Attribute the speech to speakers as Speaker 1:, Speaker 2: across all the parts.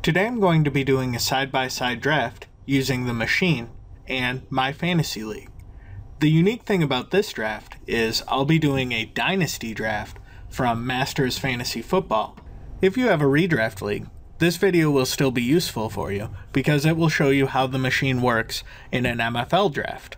Speaker 1: Today I'm going to be doing a side-by-side draft using the machine and MyFantasyLeague. The unique thing about this draft is I'll be doing a dynasty draft from Masters Fantasy Football. If you have a redraft league, this video will still be useful for you because it will show you how the machine works in an MFL draft.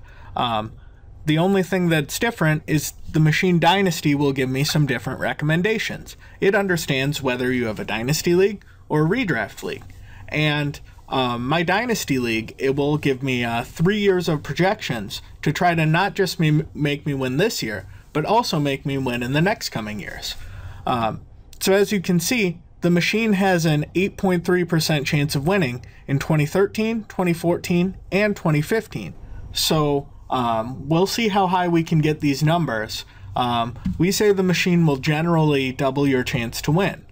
Speaker 1: The only thing that's different is the machine dynasty will give me some different recommendations. It understands whether you have a dynasty league or a redraft league. And my dynasty league, it will give me 3 years of projections to try to not just make me win this year, but also make me win in the next coming years. So as you can see, the machine has an 8.3% chance of winning in 2013, 2014, and 2015. So we'll see how high we can get these numbers. We say the machine will generally double your chance to win.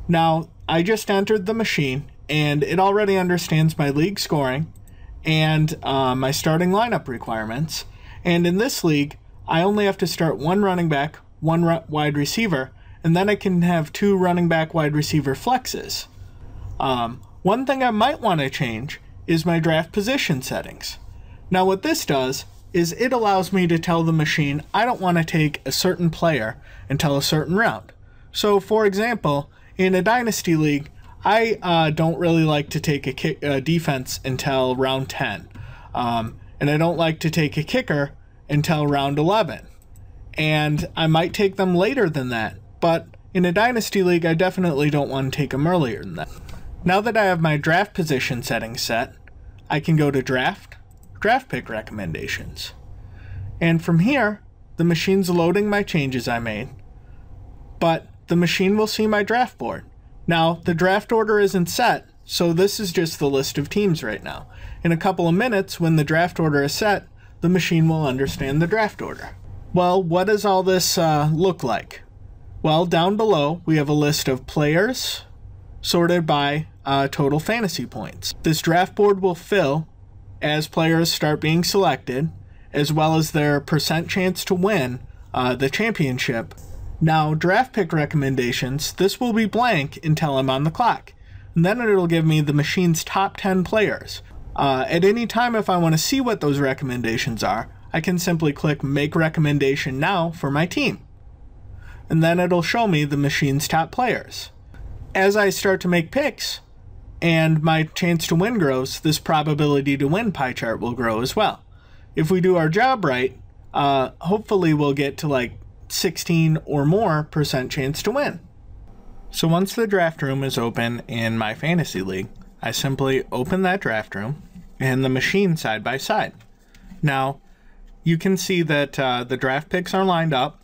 Speaker 1: Now, I just entered the machine, and it already understands my league scoring and my starting lineup requirements. And in this league, I only have to start one running back, one wide receiver, and then I can have 2 running back wide receiver flexes. One thing I might want to change is my draft position settings. Now what this does is it allows me to tell the machine I don't want to take a certain player until a certain round. So for example, in a dynasty league, I don't really like to take a defense until round 10. And I don't like to take a kicker until round 11. And I might take them later than that, but in a dynasty league, I definitely don't want to take them earlier than that. Now that I have my draft position settings set, I can go to draft pick recommendations. And from here, the machine's loading my changes I made, but the machine will see my draft board. Now, the draft order isn't set, so this is just the list of teams right now. In a couple of minutes, when the draft order is set, the machine will understand the draft order. Well, what does all this look like? Well, down below, we have a list of players sorted by total fantasy points. This draft board will fill as players start being selected, as well as their percent chance to win the championship. Now, draft pick recommendations, this will be blank until I'm on the clock. And then it'll give me the machine's top 10 players. At any time, if I want to see what those recommendations are, I can simply click Make Recommendation Now for my team. And then it'll show me the machine's top players. As I start to make picks, and my chance to win grows, this probability to win pie chart will grow as well. If we do our job right, hopefully we'll get to like 16 or more percent chance to win. So once the draft room is open in my fantasy league, I simply open that draft room and the machine side by side. Now, you can see that the draft picks are lined up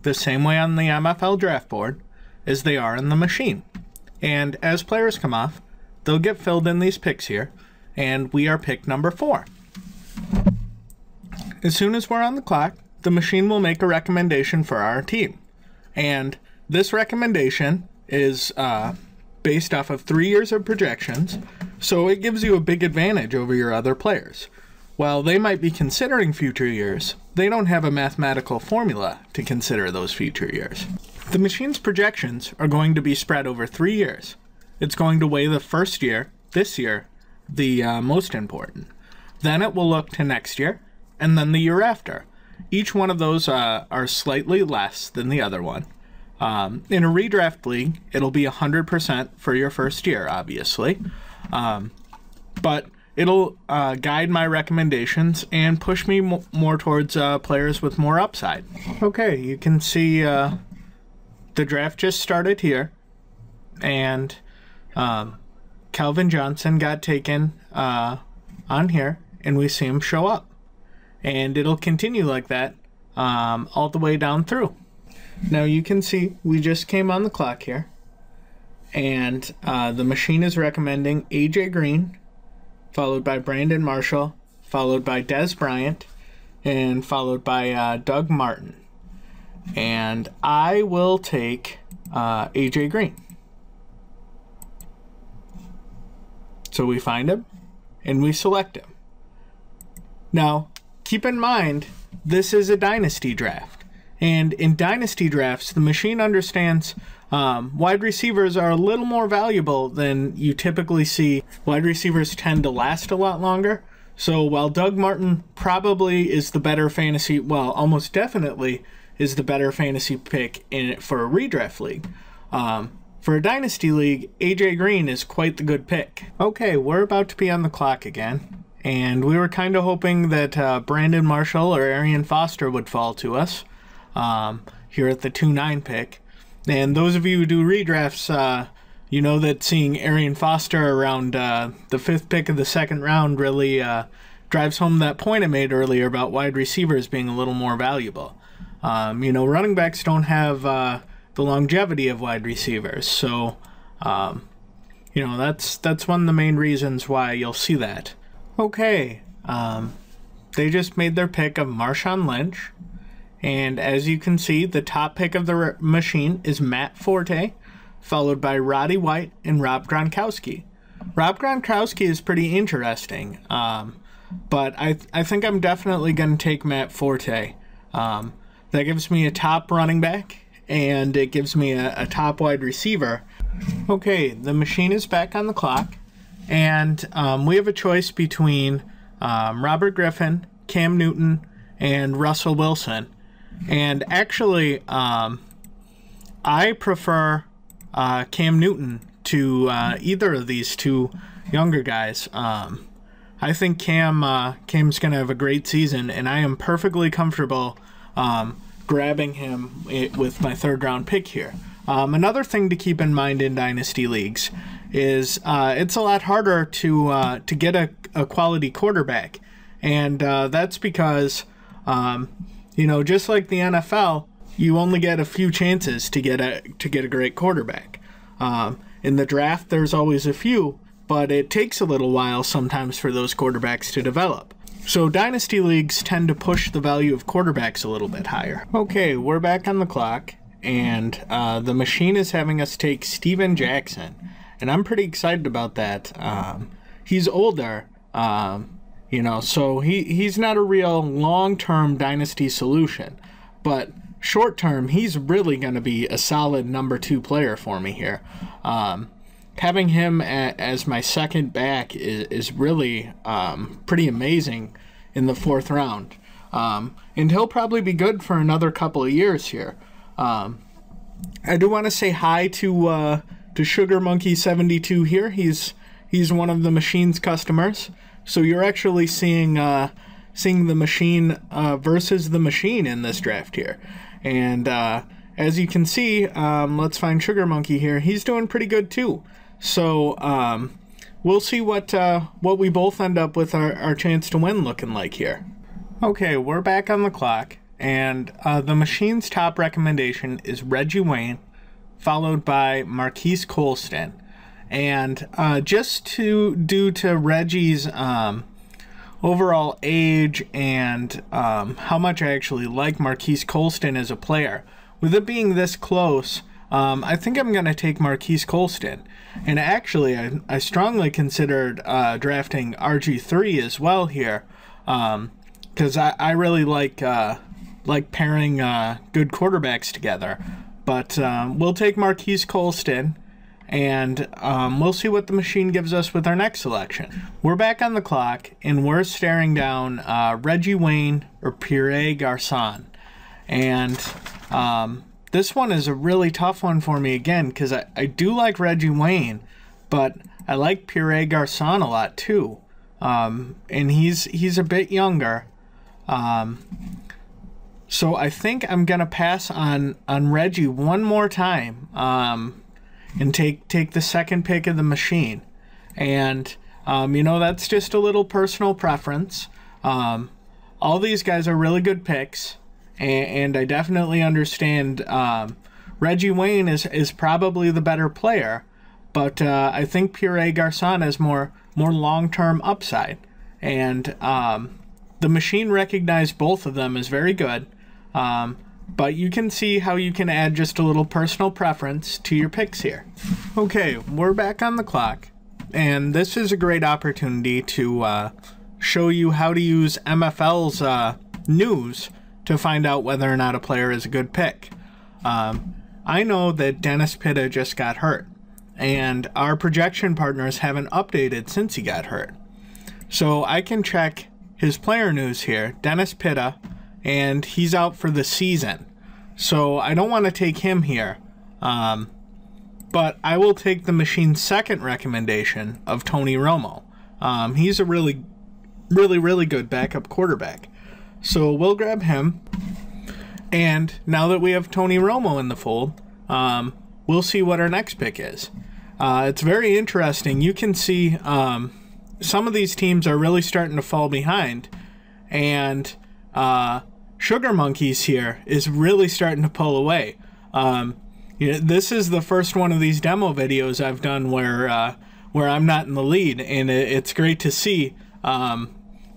Speaker 1: the same way on the MFL draft board as they are in the machine. And as players come off, they'll get filled in these picks here, and we are pick number 4. As soon as we're on the clock, the machine will make a recommendation for our team. And this recommendation is based off of 3 years of projections, so it gives you a big advantage over your other players. While they might be considering future years, they don't have a mathematical formula to consider those future years. The machine's projections are going to be spread over 3 years. It's going to weigh the first year, this year, the most important. Then it will look to next year, and then the year after. Each one of those are slightly less than the other one. In a redraft league, it'll be 100% for your first year, obviously. But it'll guide my recommendations and push me more towards players with more upside. Okay, you can see the draft just started here. And Calvin Johnson got taken on here, and we see him show up. And it'll continue like that all the way down through. Now you can see we just came on the clock here, and the machine is recommending AJ Green, followed by Brandon Marshall, followed by Des Bryant, and followed by Doug Martin. And I will take AJ Green. So we find him, and we select him. Now, keep in mind, this is a dynasty draft. And in dynasty drafts, the machine understands wide receivers are a little more valuable than you typically see. Wide receivers tend to last a lot longer. So while Doug Martin probably is the better fantasy, well, almost definitely is the better fantasy pick for a redraft league, for a dynasty league, AJ Green is quite the good pick. Okay, we're about to be on the clock again. And we were kind of hoping that Brandon Marshall or Arian Foster would fall to us here at the 2-9 pick. And those of you who do redrafts, you know that seeing Arian Foster around the 5th pick of the 2nd round really drives home that point I made earlier about wide receivers being a little more valuable. You know, running backs don't have the longevity of wide receivers, so you know, that's one of the main reasons why you'll see that. Okay, they just made their pick of Marshawn Lynch. And as you can see, the top pick of the machine is Matt Forte, followed by Roddy White and Rob Gronkowski. Rob Gronkowski is pretty interesting, but I think I'm definitely going to take Matt Forte. That gives me a top running back, and it gives me a top wide receiver. Okay, the machine is back on the clock, and we have a choice between Robert Griffin, Cam Newton, and Russell Wilson. And actually, I prefer Cam Newton to either of these two younger guys. I think Cam's going to have a great season, and I am perfectly comfortable grabbing him with my 3rd round pick here. Another thing to keep in mind in dynasty leagues is it's a lot harder to get a quality quarterback, and that's because you know, just like the NFL, you only get a few chances to get a great quarterback. In the draft, there's always a few, but it takes a little while sometimes for those quarterbacks to develop. So dynasty leagues tend to push the value of quarterbacks a little bit higher. Okay, we're back on the clock, and the machine is having us take Steven Jackson, and I'm pretty excited about that. He's older. You know, so he's not a real long-term dynasty solution, but short-term, he's really going to be a solid number 2 player for me here. Having him as my second back is really pretty amazing in the 4th round. And he'll probably be good for another couple of years here. I do want to say hi to Sugar Monkey 72 here. He's one of the machine's customers. So you're actually seeing the machine versus the machine in this draft here. And as you can see, let's find Sugar Monkey here. He's doing pretty good too. So we'll see what we both end up with our chance to win looking like here. Okay, we're back on the clock, and the machine's top recommendation is Reggie Wayne, followed by Marquise Colston. And just due to Reggie's overall age and how much I actually like Marquise Colston as a player, with it being this close, I think I'm going to take Marquise Colston. And actually, I strongly considered drafting RG3 as well here, because I really like pairing good quarterbacks together. But we'll take Marquise Colston. And we'll see what the machine gives us with our next selection. We're back on the clock, and we're staring down Reggie Wayne or Pierre Garçon. And this one is a really tough one for me again, because I do like Reggie Wayne, but I like Pierre Garçon a lot too. And he's a bit younger. So I think I'm going to pass on Reggie one more time. And take the 2nd pick of the machine. And, you know, that's just a little personal preference. All these guys are really good picks, and I definitely understand Reggie Wayne is probably the better player, but I think Pierre Garçon has more long-term upside. And the machine recognized both of them as very good. But you can see how you can add just a little personal preference to your picks here. Okay, we're back on the clock, and this is a great opportunity to show you how to use MFL's news to find out whether or not a player is a good pick. I know that Dennis Pitta just got hurt, and our projection partners haven't updated since he got hurt. So I can check his player news here, Dennis Pitta, and he's out for the season. So I don't want to take him here, but I will take the machine's second recommendation of Tony Romo. He's a really good backup quarterback. So we'll grab him. And now that we have Tony Romo in the fold, we'll see what our next pick is. It's very interesting. You can see some of these teams are really starting to fall behind. And Sugar Monkeys here is really starting to pull away. This is the first one of these demo videos I've done where I'm not in the lead. And it's great to see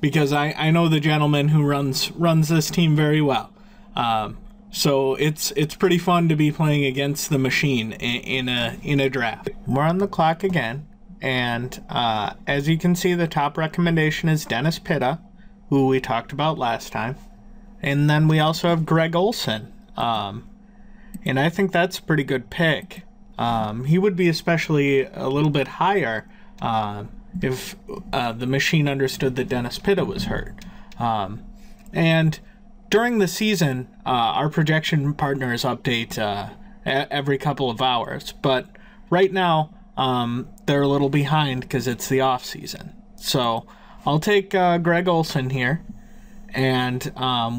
Speaker 1: because I know the gentleman who runs this team very well. So it's pretty fun to be playing against the machine in a draft. We're on the clock again, and as you can see, the top recommendation is Dennis Pitta, who we talked about last time, and then we also have Greg Olsen, and I think that's a pretty good pick. He would be especially a little bit higher if the machine understood that Dennis Pitta was hurt, and during the season, our projection partners update every couple of hours, but right now they're a little behind because it's the off season. So I'll take Greg Olsen here, and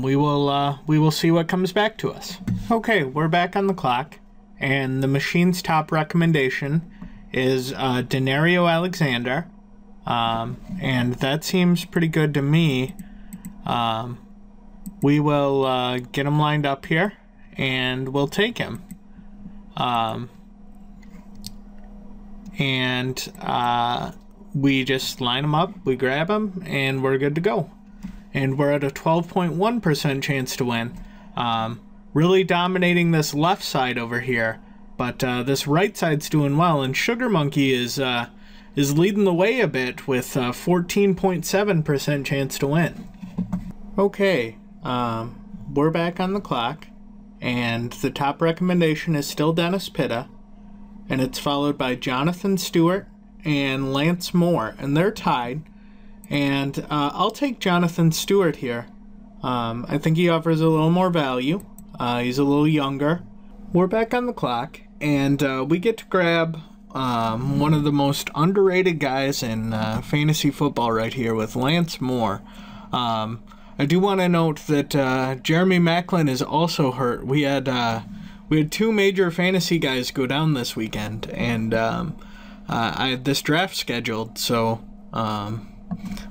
Speaker 1: we will see what comes back to us. Okay, we're back on the clock, and the machine's top recommendation is Denario Alexander, and that seems pretty good to me. We will get him lined up here, and we'll take him. We just line him up, we grab him, and we're good to go. And we're at a 12.1% chance to win. Really dominating this left side over here, but this right side's doing well, and Sugar Monkey is leading the way a bit with 14.7% chance to win. Okay. We're back on the clock, and the top recommendation is still Dennis Pitta, and it's followed by Jonathan Stewart and Lance Moore, and they're tied, and I'll take Jonathan Stewart here. I think he offers a little more value. He's a little younger. We're back on the clock, and we get to grab one of the most underrated guys in fantasy football right here with Lance Moore. I do want to note that Jeremy Maclin is also hurt. We had two major fantasy guys go down this weekend, and I had this draft scheduled, so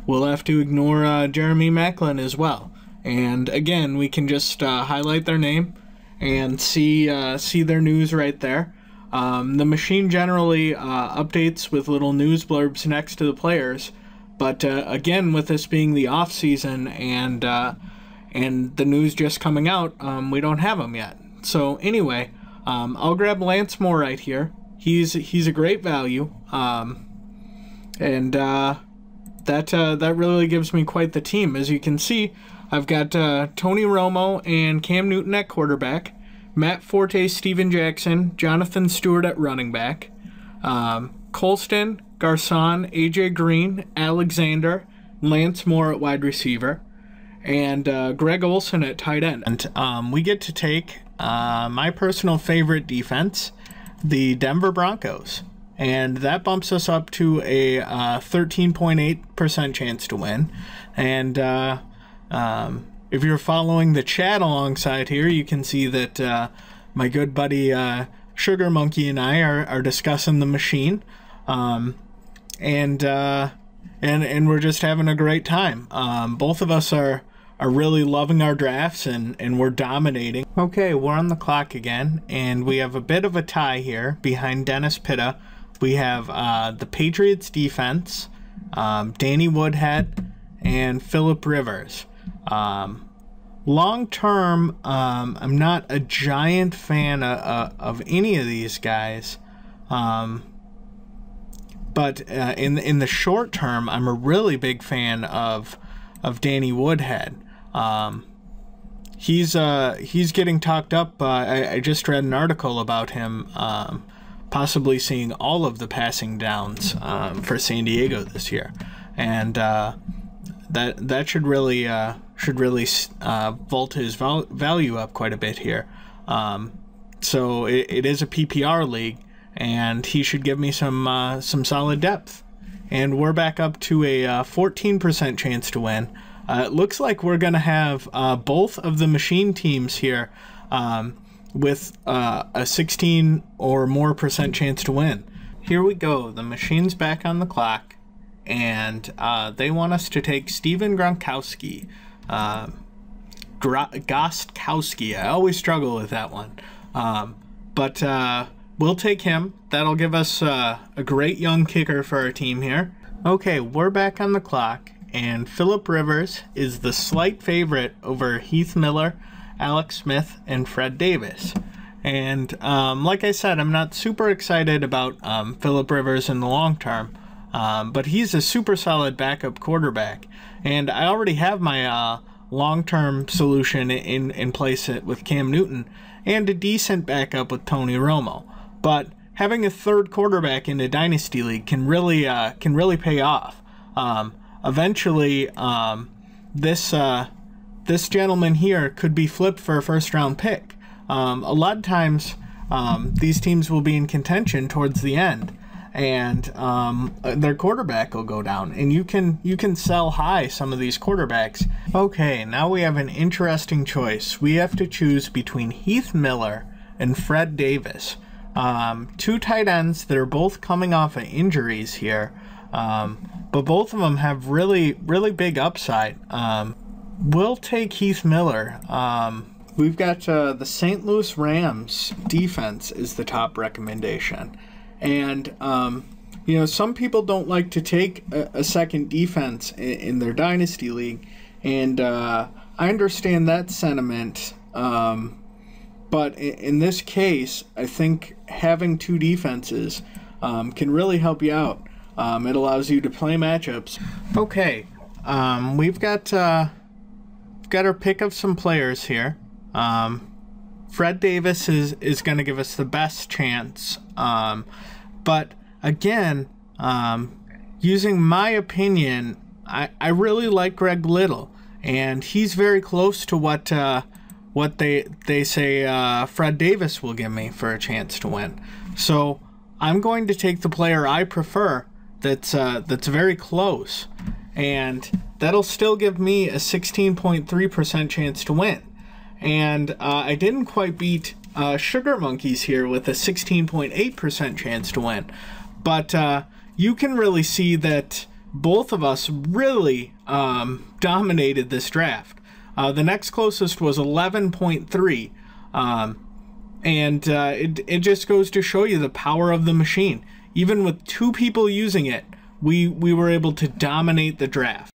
Speaker 1: we'll have to ignore Jeremy Maclin as well. And again, we can just highlight their name and see their news right there. The machine generally updates with little news blurbs next to the players. But again, with this being the off season and the news just coming out, we don't have them yet. So anyway, I'll grab Lance Moore right here. He's a great value, and that really gives me quite the team. As you can see, I've got Tony Romo and Cam Newton at quarterback, Matt Forte, Steven Jackson, Jonathan Stewart at running back, Colston, Garcon, AJ Green, Alexander, Lance Moore at wide receiver, and Greg Olsen at tight end. And we get to take my personal favorite defense, the Denver Broncos, and that bumps us up to a 13.8% chance to win. And if you're following the chat alongside here, you can see that my good buddy Sugar Monkey and I are discussing the machine. And we're just having a great time. Both of us are really loving our drafts, and we're dominating. Okay, we're on the clock again, and we have a bit of a tie here behind Dennis Pitta. We have the Patriots defense, Danny Woodhead, and Phillip Rivers. Long term, I'm not a giant fan of any of these guys. But in the short term, I'm a really big fan of Danny Woodhead. he's getting talked up. I just read an article about him possibly seeing all of the passing downs for San Diego this year, and that should really vault his value up quite a bit here. So it is a PPR league, and he should give me some solid depth. And we're back up to a 14% chance to win. It looks like we're going to have both of the machine teams here with a 16 or more % chance to win. Here we go. The machine's back on the clock, and they want us to take Steven Gronkowski. Gostkowski. I always struggle with that one. But we'll take him. That'll give us a great young kicker for our team here. Okay, we're back on the clock, and Phillip Rivers is the slight favorite over Heath Miller, Alex Smith, and Fred Davis. And like I said, I'm not super excited about Phillip Rivers in the long term, but he's a super solid backup quarterback. And I already have my long-term solution in place with Cam Newton and a decent backup with Tony Romo. But having a third quarterback in a dynasty league can really pay off. Eventually, this gentleman here could be flipped for a first-round pick. A lot of times, these teams will be in contention towards the end, and their quarterback will go down, and you can sell high some of these quarterbacks. Okay, now we have an interesting choice. We have to choose between Heath Miller and Fred Davis, two tight ends that are both coming off of injuries here, but both of them have really big upside. We'll take Heath Miller. We've got the St. Louis Rams defense is the top recommendation. And, you know, some people don't like to take a second defense in their dynasty league. And I understand that sentiment. But in this case, I think having two defenses can really help you out. It allows you to play matchups. Okay, we've got our pick of some players here. Fred Davis is going to give us the best chance. But again, using my opinion, I really like Greg Little, and he's very close to what they say Fred Davis will give me for a chance to win. So I'm going to take the player I prefer that's very close, and that'll still give me a 16.3% chance to win. And I didn't quite beat Sugar Monkeys here with a 16.8% chance to win. But you can really see that both of us really dominated this draft. The next closest was 11.3. And it just goes to show you the power of the machine. Even with two people using it, we were able to dominate the draft.